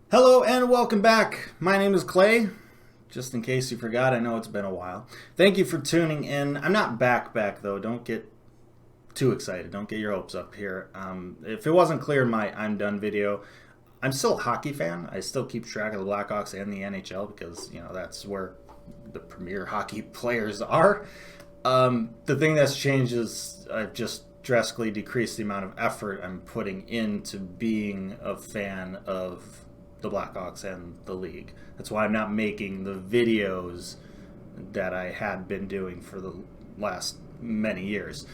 Hello and welcome back. My name is Clay. Just in case you forgot, I know it's been a while. Thank you for tuning in. I'm not back though. Don't get too excited. Don't get your hopes up here. If it wasn't clear in my I'm done video, I'm still a hockey fan. I still keep track of the Blackhawks and the NHL because that's where the premier hockey players are. The thing that's changed is I've just drastically decreased the amount of effort I'm putting into being a fan of the Blackhawks and the league. That's why I'm not making the videos that I had been doing for the last many years.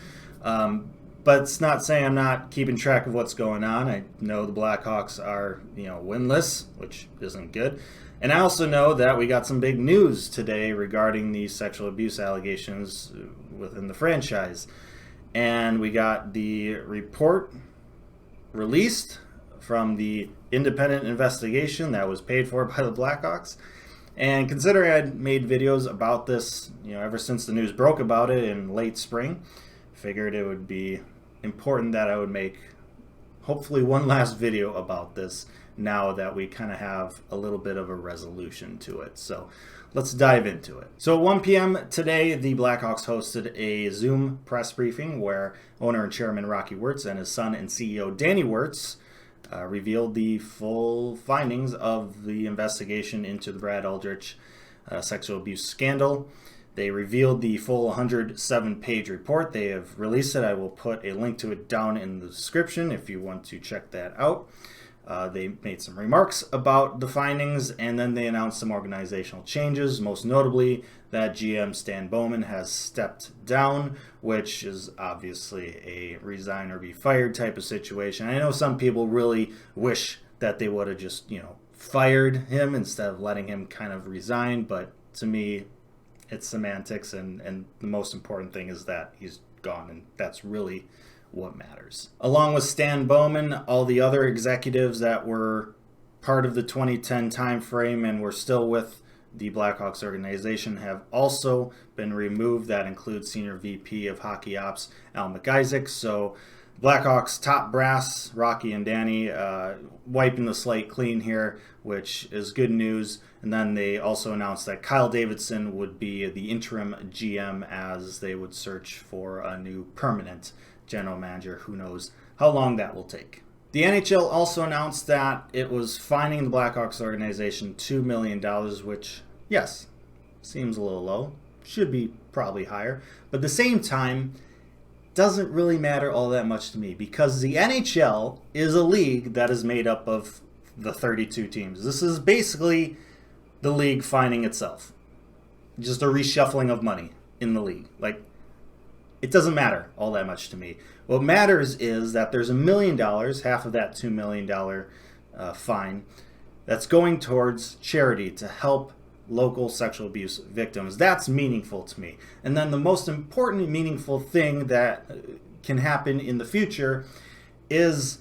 But it's not saying I'm not keeping track of what's going on. I know the Blackhawks are, winless, which isn't good. And I also know that we got some big news today regarding the sexual abuse allegations within the franchise. And we got the report released from the independent investigation that was paid for by the Blackhawks. And considering I'd made videos about this, ever since the news broke about it in late spring, figured it would be important that I would make hopefully one last video about this now that we kind of have a little bit of a resolution to it. So let's dive into it. So at 1 p.m. today, the Blackhawks hosted a Zoom press briefing where owner and chairman Danny Wirtz and his son and CEO Danny Wirtz revealed the full findings of the investigation into the Brad Aldrich sexual abuse scandal. They revealed the full 107-page report. They have released it. I will put a link to it down in the description if you want to check that out. They made some remarks about the findings, and then they announced some organizational changes, most notably that GM Stan Bowman has stepped down, which is obviously a resign or be fired type of situation. I know some people really wish that they would have just, fired him instead of letting him kind of resign, but to me, it's semantics, and the most important thing is that he's gone, and that's really what matters. Along with Stan Bowman, all the other executives that were part of the 2010 timeframe and were still with the Blackhawks organization have also been removed. That includes Senior VP of Hockey Ops, MacIsaac. So Blackhawks top brass, Rocky and Danny, wiping the slate clean here, which is good news. And then they also announced that Kyle Davidson would be the interim GM as they would search for a new permanent general manager. Who knows how long that will take. The NHL also announced that it was fining the Blackhawks organization $2 million, which, yes, seems a little low. Should be probably higher. But at the same time, doesn't really matter all that much to me because the NHL is a league that is made up of the 32 teams. This is basically the league fining itself. Just a reshuffling of money in the league. It doesn't matter all that much to me. What matters is that there's $1 million, half of that $2 million fine, that's going towards charity to help local sexual abuse victims. That's meaningful to me. And then the most important meaningful thing that can happen in the future is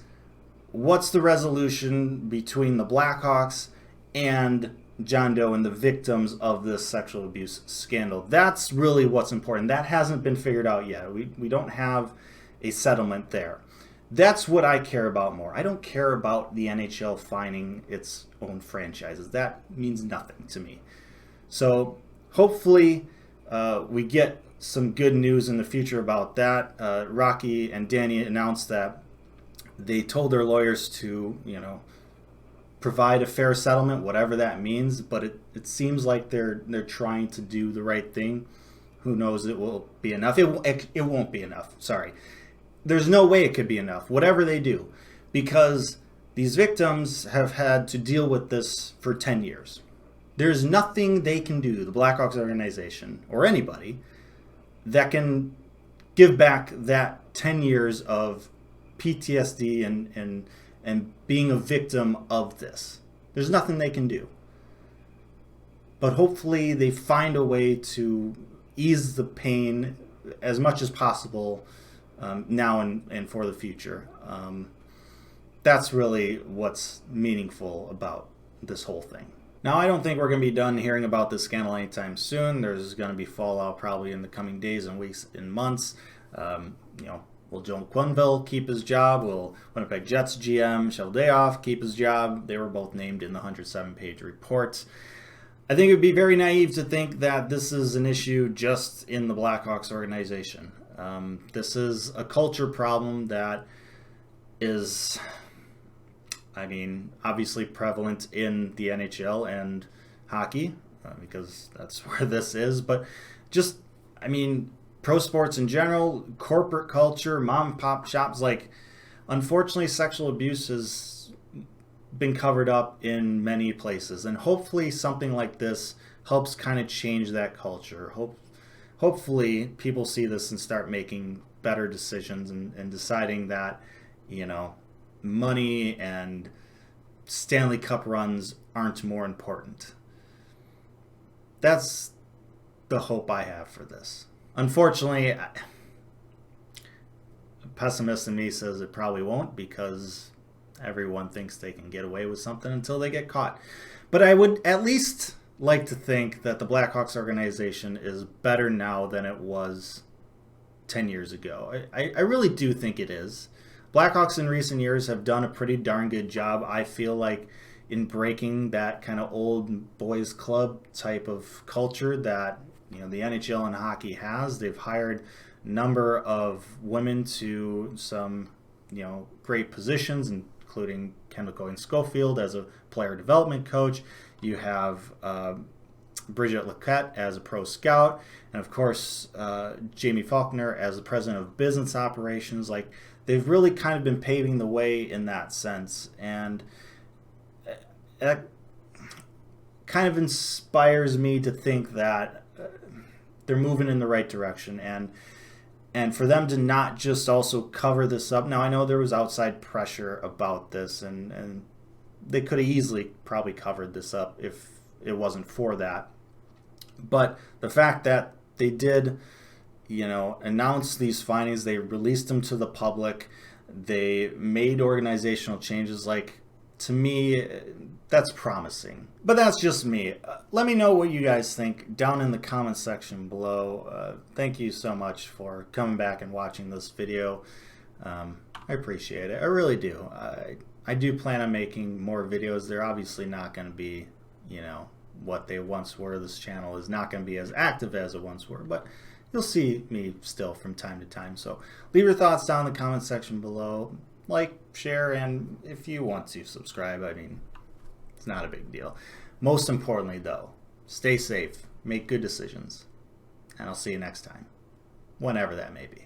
what's the resolution between the Blackhawks and John Doe and the victims of this sexual abuse scandal. That's really what's important. That hasn't been figured out yet. We don't have a settlement there. That's what I care about more. I don't care about the NHL fining its own franchises. That means nothing to me. So hopefully we get some good news in the future about that. Rocky and Danny announced that they told their lawyers to, provide a fair settlement, whatever that means, but it seems like they're trying to do the right thing. Who knows, it will be enough. It won't be enough. Sorry. There's no way it could be enough, whatever they do, because these victims have had to deal with this for 10 years. There's nothing they can do, the Blackhawks organization or anybody, that can give back that 10 years of PTSD and being a victim of this. There's nothing they can do. But hopefully they find a way to ease the pain as much as possible now and for the future. That's really what's meaningful about this whole thing. Now, I don't think we're going to be done hearing about this scandal anytime soon. There's going to be fallout probably in the coming days and weeks and months. Will Joe Quenneville keep his job? Will Winnipeg Jets GM Sheldayoff keep his job? They were both named in the 107-page report. I think it would be very naive to think that this is an issue just in the Blackhawks organization. This is a culture problem that is, obviously prevalent in the NHL and hockey, because that's where this is. But just, pro sports in general, corporate culture, mom and pop shops, unfortunately, sexual abuse has been covered up in many places. And hopefully something like this helps kind of change that culture. Hopefully people see this and start making better decisions and deciding that, money and Stanley Cup runs aren't more important. That's the hope I have for this. Unfortunately, a pessimist in me says it probably won't, because everyone thinks they can get away with something until they get caught. But I would at least like to think that the Blackhawks organization is better now than it was 10 years ago. I really do think it is. Blackhawks in recent years have done a pretty darn good job, I feel like, in breaking that kind of old boys club type of culture that the NHL and hockey has. They've hired a number of women to some great positions, including Kendall Coyne-Schofield as a player development coach. You have Bridget Laquette as a pro scout, and of course Jamie Faulkner as the president of business operations. They've really kind of been paving the way in that sense, and that kind of inspires me to think that they're moving in the right direction, and for them to not just also cover this up. Now, I know there was outside pressure about this, and they could have easily probably covered this up if it wasn't for that. But the fact that they did, announce these findings, they released them to the public, they made organizational changes, to me, that's promising. But that's just me. Let me know what you guys think down in the comment section below. Thank you so much for coming back and watching this video. I appreciate it. I really do. I do plan on making more videos. They're obviously not going to be, what they once were. This channel is not going to be as active as it once were, but you'll see me still from time to time. So leave your thoughts down in the comment section below. Like, share, and if you want to subscribe, it's not a big deal. Most importantly, though, stay safe, make good decisions, and I'll see you next time, whenever that may be.